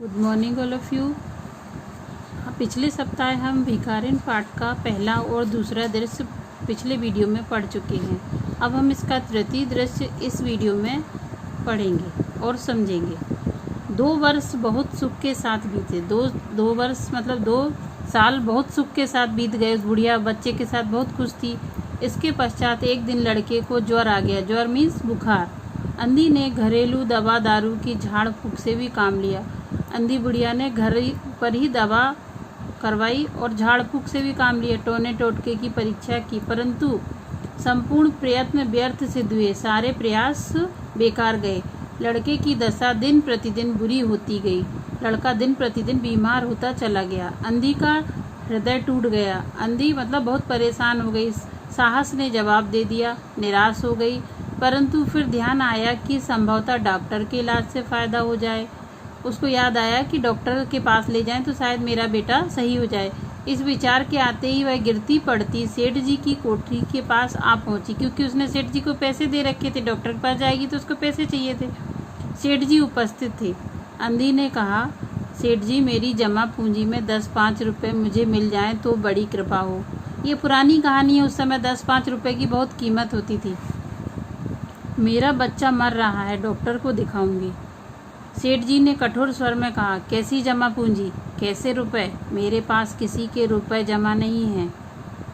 Good morning all of you. पिछले सप्ताह हम भिखारिन पाठ का पहला और दूसरा दृश्य पिछले वीडियो में पढ़ चुके हैं। अब हम इसका तृतीय दृश्य इस वीडियो में पढ़ेंगे और समझेंगे। 2 वर्ष बहुत सुख के साथ बीते। दो वर्ष मतलब 2 साल बहुत सुख के साथ बीत गए। उस बुढ़िया बच्चे के साथ बहुत खुश थी। इसके पश्चात एक दिन लड़के को ज्वर आ गया। ज्वर मीन्स बुखार। अंधी ने घरेलू दवा दारू की झाड़ फूँक से भी काम लिया। अंधी बुढ़िया ने घर पर ही दवा करवाई और झाड़ फूँक से भी काम लिया। टोने टोटके की परीक्षा की, परंतु संपूर्ण प्रयत्न व्यर्थ सिद्ध हुए। सारे प्रयास बेकार गए। लड़के की दशा दिन प्रतिदिन बुरी होती गई। लड़का दिन प्रतिदिन बीमार होता चला गया। अंधी का हृदय टूट गया। अंधी मतलब बहुत परेशान हो गई। साहस ने जवाब दे दिया, निराश हो गई। परंतु फिर ध्यान आया कि संभवतः डॉक्टर के इलाज से फ़ायदा हो जाए। उसको याद आया कि डॉक्टर के पास ले जाएं तो शायद मेरा बेटा सही हो जाए। इस विचार के आते ही वह गिरती पड़ती सेठ जी की कोठरी के पास आ पहुंची, क्योंकि उसने सेठ जी को पैसे दे रखे थे। डॉक्टर के पास जाएगी तो उसको पैसे चाहिए थे। सेठ जी उपस्थित थे। अंधी ने कहा, सेठ जी, मेरी जमा पूंजी में 10-5 रुपये मुझे मिल जाएं तो बड़ी कृपा हो। ये पुरानी कहानी है। उस समय 10-5 रुपये की बहुत कीमत होती थी। मेरा बच्चा मर रहा है, डॉक्टर को दिखाऊंगी। सेठ जी ने कठोर स्वर में कहा, कैसी जमा पूंजी, कैसे रुपए? मेरे पास किसी के रुपए जमा नहीं हैं।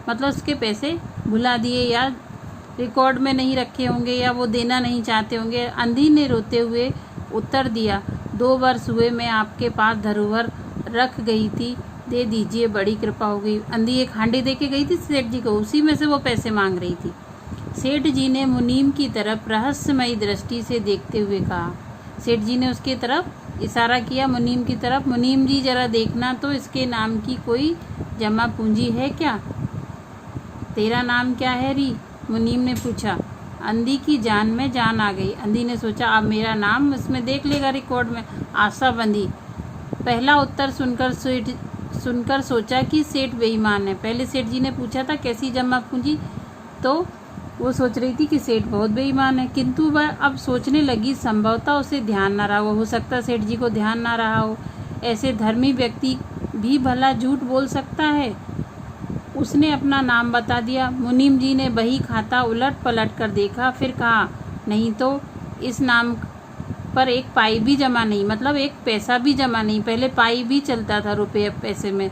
मतलब उसके पैसे भुला दिए या रिकॉर्ड में नहीं रखे होंगे या वो देना नहीं चाहते होंगे। अंधी ने रोते हुए उत्तर दिया, 2 वर्ष हुए मैं आपके पास धरोहर रख गई थी, दे दीजिए, बड़ी कृपा हो गई। अंधी एक हांडी दे के गई थी सेठ जी को, उसी में से वो पैसे मांग रही थी। सेठ जी ने मुनीम की तरफ रहस्यमयी दृष्टि से देखते हुए कहा। सेठ जी ने उसके तरफ इशारा किया, मुनीम की तरफ। मुनीम जी, जरा देखना तो इसके नाम की कोई जमा पूंजी है क्या? तेरा नाम क्या है री? मुनीम ने पूछा। अंधी की जान में जान आ गई। अंधी ने सोचा, अब मेरा नाम इसमें देख लेगा रिकॉर्ड में। आशा बंधी। पहला उत्तर सुनकर सोचा कि सेठ बेईमान है। पहले सेठ जी ने पूछा था कैसी जमा पूंजी, तो वो सोच रही थी कि सेठ बहुत बेईमान है। किंतु वह अब सोचने लगी, संभवतः उसे ध्यान न रहा हो सकता सेठ जी को ध्यान ना रहा हो। ऐसे धर्मी व्यक्ति भी भला झूठ बोल सकता है। उसने अपना नाम बता दिया। मुनीम जी ने बही खाता उलट पलट कर देखा, फिर कहा, नहीं तो इस नाम पर एक पाई भी जमा नहीं, मतलब एक पैसा भी जमा नहीं। पहले पाई भी चलता था रुपये पैसे में।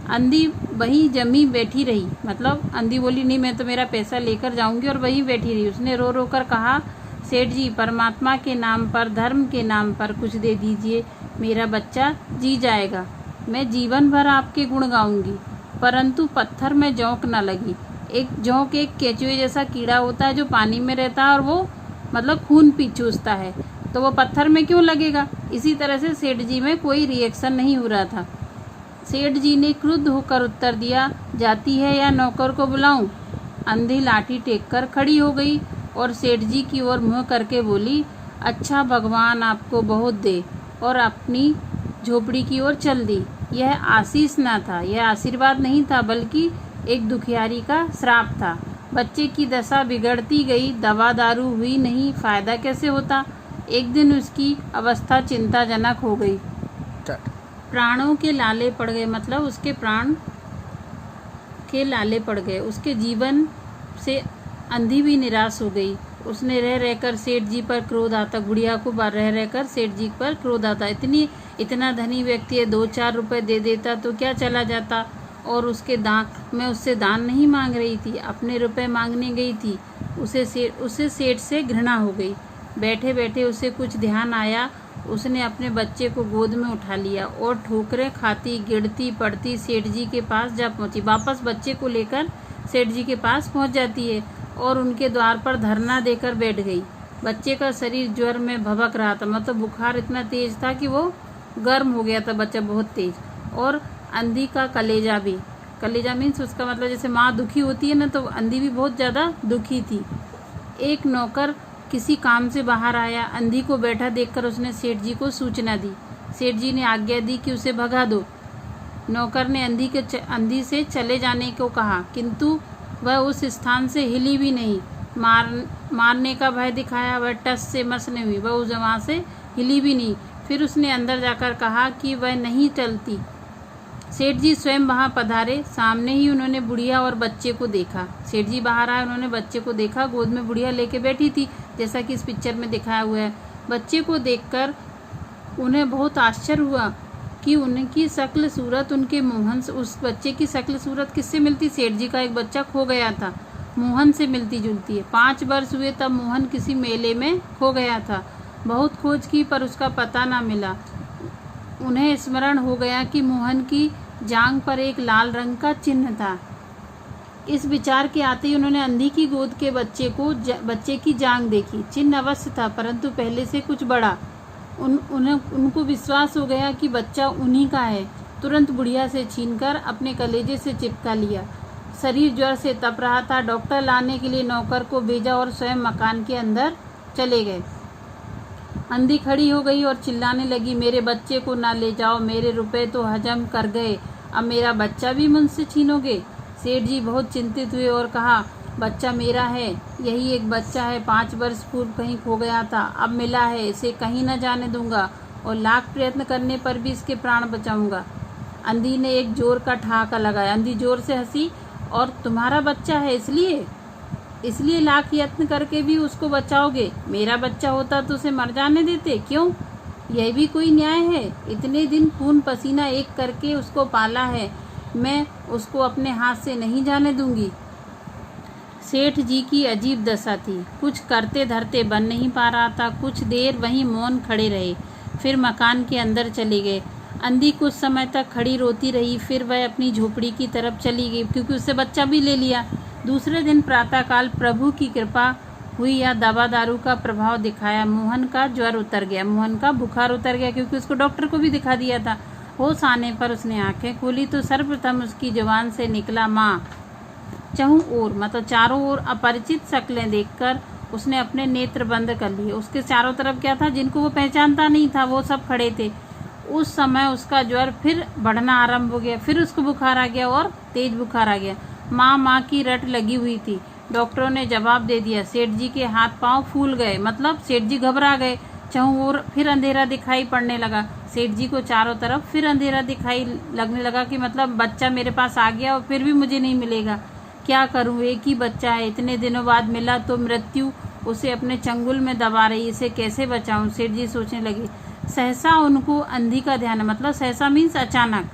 अंधी वहीं जमी बैठी रही। मतलब अंधी बोली, नहीं, मैं तो मेरा पैसा लेकर जाऊंगी, और वहीं बैठी रही। उसने रो रो कर कहा, सेठ जी, परमात्मा के नाम पर, धर्म के नाम पर कुछ दे दीजिए, मेरा बच्चा जी जाएगा। मैं जीवन भर आपके गुण गाऊंगी। परंतु पत्थर में जोंक न लगी। एक जोंक एक केंचुए जैसा कीड़ा होता है जो पानी में रहता है और वो मतलब खून पी चूसता है, तो वो पत्थर में क्यों लगेगा? इसी तरह से सेठ जी में कोई रिएक्शन नहीं हो रहा था। सेठ जी ने क्रुद्ध होकर उत्तर दिया, जाती है या नौकर को बुलाऊं? अंधी लाठी टेक कर खड़ी हो गई और सेठ जी की ओर मुँह करके बोली, अच्छा, भगवान आपको बहुत दे, और अपनी झोपड़ी की ओर चल दी। यह आशीष न था, यह आशीर्वाद नहीं था, बल्कि एक दुखियारी का श्राप था। बच्चे की दशा बिगड़ती गई। दवा दारू हुई नहीं, फायदा कैसे होता? एक दिन उसकी अवस्था चिंताजनक हो गई। प्राणों के लाले पड़ गए, मतलब उसके प्राण के लाले पड़ गए। उसके जीवन से अंधी भी निराश हो गई। उसने रह रहकर सेठ जी पर क्रोध आता। गुड़िया को रह रहकर सेठ जी पर क्रोध आता। इतना धनी व्यक्ति है, 2-4 रुपए दे देता तो क्या चला जाता। और मैं उससे दान नहीं मांग रही थी, अपने रुपए मांगने गई थी। उसे सेठ से घृणा हो गई। बैठे बैठे उसे कुछ ध्यान आया। उसने अपने बच्चे को गोद में उठा लिया और ठोकरें खाती गिरती पड़ती सेठ जी के पास जा पहुंची। वापस बच्चे को लेकर सेठ जी के पास पहुंच जाती है और उनके द्वार पर धरना देकर बैठ गई। बच्चे का शरीर ज्वर में भभक रहा था, मतलब बुखार इतना तेज था कि वो गर्म हो गया था बच्चा, बहुत तेज। और अंधी का कलेजा भी, कलेजा मीन्स उसका मतलब जैसे माँ दुखी होती है ना, तो अंधी भी बहुत ज़्यादा दुखी थी। एक नौकर किसी काम से बाहर आया। अंधी को बैठा देखकर उसने सेठ जी को सूचना दी। सेठ जी ने आज्ञा दी कि उसे भगा दो। नौकर ने अंधी से चले जाने को कहा, किंतु वह उस स्थान से हिली भी नहीं। मारने का भय दिखाया, वह टस से मस नहीं हुई, वह उस वहाँ से हिली भी नहीं। फिर उसने अंदर जाकर कहा कि वह नहीं टलती। सेठ जी स्वयं वहां पधारे। सामने ही उन्होंने बुढ़िया और बच्चे को देखा। सेठ जी बाहर आए, उन्होंने बच्चे को देखा। गोद में बुढ़िया लेके बैठी थी, जैसा कि इस पिक्चर में दिखाया हुआ है। बच्चे को देखकर उन्हें बहुत आश्चर्य हुआ कि उनकी शक्ल सूरत उनके मोहन से, उस बच्चे की शक्ल सूरत किससे मिलती? सेठ जी का एक बच्चा खो गया था, मोहन से मिलती जुलती है। 5 वर्ष हुए तब मोहन किसी मेले में खो गया था। बहुत खोज की पर उसका पता ना मिला। उन्हें स्मरण हो गया कि मोहन की जांघ पर एक लाल रंग का चिन्ह था। इस विचार के आते ही उन्होंने अंधी की गोद के बच्चे की जांघ देखी। चिन्ह अवश्य था, परंतु पहले से कुछ बड़ा। उनको विश्वास हो गया कि बच्चा उन्हीं का है। तुरंत बुढ़िया से छीनकर अपने कलेजे से चिपका लिया। शरीर ज्वर से तप रहा था। डॉक्टर लाने के लिए नौकर को भेजा और स्वयं मकान के अंदर चले गए। अंधी खड़ी हो गई और चिल्लाने लगी, मेरे बच्चे को ना ले जाओ, मेरे रुपए तो हजम कर गए, अब मेरा बच्चा भी मुझसे छीनोगे? सेठ जी बहुत चिंतित हुए और कहा, बच्चा मेरा है, यही एक बच्चा है, 5 वर्ष पूर्व कहीं खो गया था, अब मिला है, इसे कहीं न जाने दूंगा और लाख प्रयत्न करने पर भी इसके प्राण बचाऊंगा। अंधी ने एक जोर का ठहाका लगाया। अंधी जोर से हंसी, और तुम्हारा बच्चा है इसलिए लाख यत्न करके भी उसको बचाओगे? मेरा बच्चा होता तो उसे मर जाने देते? क्यों? यह भी कोई न्याय है? इतने दिन खून पसीना एक करके उसको पाला है, मैं उसको अपने हाथ से नहीं जाने दूंगी। सेठ जी की अजीब दशा थी। कुछ करते धरते बन नहीं पा रहा था। कुछ देर वहीं मौन खड़े रहे, फिर मकान के अंदर चले गए। अंधी कुछ समय तक खड़ी रोती रही, फिर वह अपनी झोपड़ी की तरफ चली गई, क्योंकि उससे बच्चा भी ले लिया। दूसरे दिन प्रातःकाल प्रभु की कृपा हुई या दवा दारू का प्रभाव दिखाया, मोहन का ज्वर उतर गया, मोहन का बुखार उतर गया, क्योंकि उसको डॉक्टर को भी दिखा दिया था। होश आने पर उसने आंखें खोली तो सर्वप्रथम उसकी जुबान से निकला माँ। चहु ओर मतलब चारों ओर अपरिचित शक्लें देखकर उसने अपने नेत्र बंद कर लिए। उसके चारों तरफ क्या था? जिनको वो पहचानता नहीं था वो सब खड़े थे। उस समय उसका ज्वर फिर बढ़ना आरंभ हो गया, फिर उसको बुखार आ गया और तेज बुखार आ गया। माँ की रट लगी हुई थी। डॉक्टरों ने जवाब दे दिया। सेठ जी के हाथ पांव फूल गए, मतलब सेठ जी घबरा गए। चहु ओर फिर अंधेरा दिखाई पड़ने लगा। सेठ जी को चारों तरफ फिर अंधेरा दिखाई लगने लगा कि मतलब बच्चा मेरे पास आ गया और फिर भी मुझे नहीं मिलेगा। क्या करूं? एक ही बच्चा है, इतने दिनों बाद मिला तो मृत्यु उसे अपने चंगुल में दबा रही, इसे कैसे बचाऊं? सेठ जी सोचने लगे। सहसा उनको अंधी का ध्यान, मतलब सहसा मीन्स अचानक।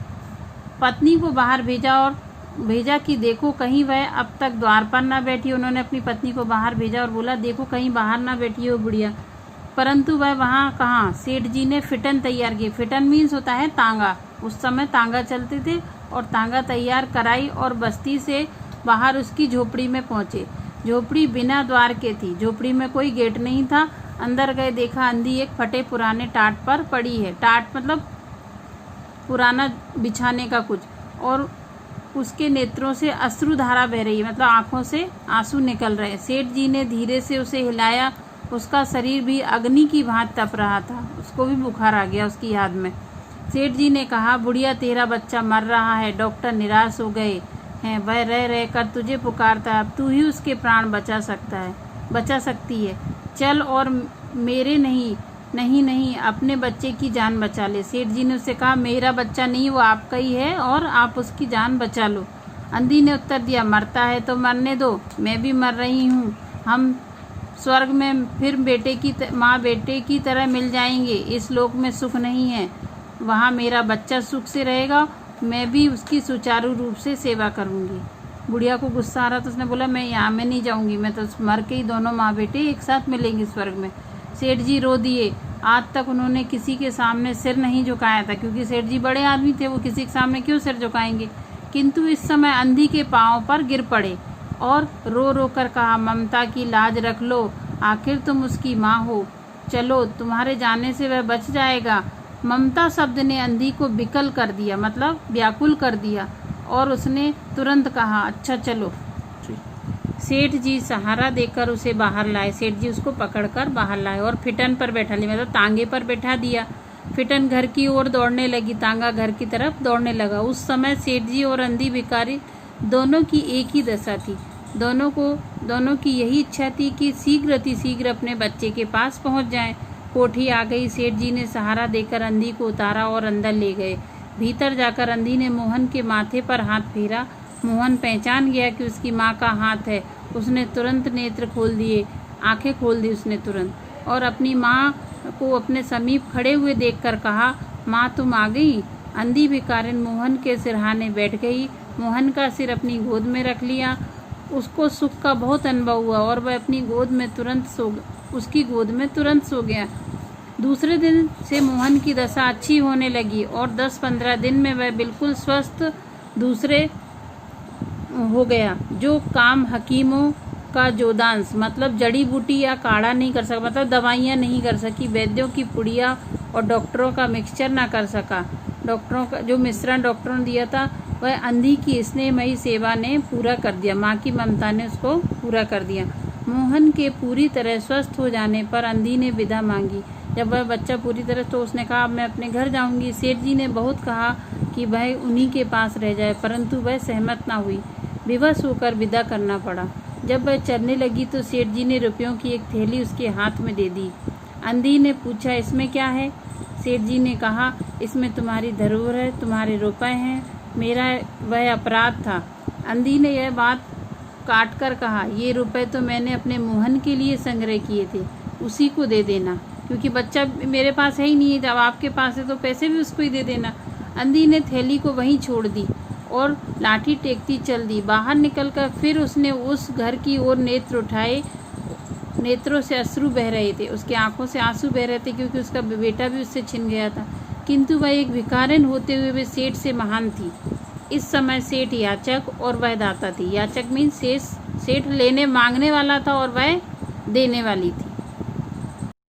पत्नी को बाहर भेजा कि देखो कहीं वह अब तक द्वार पर ना बैठी। उन्होंने अपनी पत्नी को बाहर भेजा और बोला, देखो कहीं बाहर ना बैठी हो बुढ़िया। परंतु वह वहाँ कहाँ? सेठ जी ने फिटन तैयार की। फिटन मीन्स होता है तांगा। उस समय तांगा चलते थे और तांगा तैयार कराई और बस्ती से बाहर उसकी झोपड़ी में पहुंचे। झोपड़ी बिना द्वार के थी, झोपड़ी में कोई गेट नहीं था। अंदर गए, देखा अंधी एक फटे पुराने टाट पर पड़ी है। टाट मतलब पुराना बिछाने का कुछ, और उसके नेत्रों से अश्रुधारा बह रही है, मतलब आंखों से आंसू निकल रहे। सेठ जी ने धीरे से उसे हिलाया। उसका शरीर भी अग्नि की भांति तप रहा था, उसको भी बुखार आ गया उसकी याद में। सेठ जी ने कहा, बुढ़िया तेरा बच्चा मर रहा है, डॉक्टर निराश हो गए हैं, वह रह कर तुझे पुकारता है, अब तू ही उसके प्राण बचा सकती है। चल और मेरे नहीं अपने बच्चे की जान बचा ले। सेठ जी ने उससे कहा, मेरा बच्चा नहीं, वो आपका ही है और आप उसकी जान बचा लो। अंधी ने उत्तर दिया, मरता है तो मरने दो, मैं भी मर रही हूँ। हम स्वर्ग में फिर माँ बेटे की तरह मिल जाएंगे। इस लोक में सुख नहीं है, वहाँ मेरा बच्चा सुख से रहेगा, मैं भी उसकी सुचारू रूप से सेवा करूँगी। बुढ़िया को गुस्सा आ रहा तो उसने बोला, मैं यहाँ में नहीं जाऊँगी, मैं तो मर के ही दोनों माँ बेटे एक साथ मिलेंगे स्वर्ग में। सेठ जी रो दिए। आज तक उन्होंने किसी के सामने सिर नहीं झुकाया था, क्योंकि सेठ जी बड़े आदमी थे, वो किसी के सामने क्यों सिर झुकाएंगे। किंतु इस समय अंधी के पाँव पर गिर पड़े और रो रो कर कहा, ममता की लाज रख लो, आखिर तुम उसकी माँ हो, चलो तुम्हारे जाने से वह बच जाएगा। ममता शब्द ने अंधी को विकल कर दिया, मतलब व्याकुल कर दिया, और उसने तुरंत कहा, अच्छा चलो। सेठ जी सहारा देकर उसे बाहर लाए। सेठ जी उसको पकड़कर बाहर लाए और फिटन पर बैठा लिया, मतलब तांगे पर बैठा दिया। फिटन घर की ओर दौड़ने लगी, तांगा घर की तरफ दौड़ने लगा। उस समय सेठ जी और अंधी भिखारी दोनों की एक ही दशा थी। दोनों की यही इच्छा थी कि शीघ्र अपने बच्चे के पास पहुंच जाएं। कोठी आ गई। सेठ जी ने सहारा देकर अंधी को उतारा और अंदर ले गए। भीतर जाकर अंधी ने मोहन के माथे पर हाथ फेरा। मोहन पहचान गया कि उसकी माँ का हाथ है। उसने तुरंत नेत्र खोल दिए, आंखें खोल दी उसने तुरंत, और अपनी माँ को अपने समीप खड़े हुए देखकर कहा, माँ तुम आ गई। अंधी भिखारिन मोहन के सिरहाने बैठ गई, मोहन का सिर अपनी गोद में रख लिया। उसको सुख का बहुत अनुभव हुआ और वह अपनी गोद में उसकी गोद में तुरंत सो गया। दूसरे दिन से मोहन की दशा अच्छी होने लगी और 10-15 दिन में वह बिल्कुल स्वस्थ दूसरे हो गया। जो काम हकीमों का जोदांश मतलब जड़ी बूटी या काढ़ा नहीं कर सका, मतलब दवाइयाँ नहीं कर सकी, वैद्यों की पुड़िया और डॉक्टरों का मिक्सचर ना कर सका, डॉक्टरों का जो मिश्रण डॉक्टरों ने दिया था वह अंधी की स्नेहमयी सेवा ने पूरा कर दिया। माँ की ममता ने उसको पूरा कर दिया। मोहन के पूरी तरह स्वस्थ हो जाने पर अंधी ने विदा मांगी। जब वह बच्चा पूरी तरह, तो उसने कहा अब मैं अपने घर जाऊंगी। सेठ जी ने बहुत कहा कि वह उन्हीं के पास रह जाए, परंतु वह सहमत ना हुई। विवश होकर विदा करना पड़ा। जब वह चलने लगी तो सेठ जी ने रुपयों की एक थैली उसके हाथ में दे दी। अंधी ने पूछा, इसमें क्या है? सेठ जी ने कहा, इसमें तुम्हारी धरोहर है, तुम्हारे रुपए हैं, मेरा वह अपराध था। अंधी ने यह बात काट कर कहा, ये रुपए तो मैंने अपने मोहन के लिए संग्रह किए थे, उसी को दे देना, क्योंकि बच्चा मेरे पास है ही नहीं है। जब आपके पास है तो पैसे भी उसको ही दे देना। अंधी ने थैली को वहीं छोड़ दी और लाठी टेकती चल दी। बाहर निकलकर फिर उसने उस घर की ओर नेत्र उठाए। नेत्रों से अश्रु बह रहे थे, उसकी आंखों से आंसू बह रहे थे, क्योंकि उसका बेटा भी उससे छिन गया था। किंतु वह एक भिखारिन होते हुए वे सेठ से महान थी। इस समय सेठ याचक और वह दाता थी। याचक मीन सेठ लेने मांगने वाला था और वह देने वाली थी।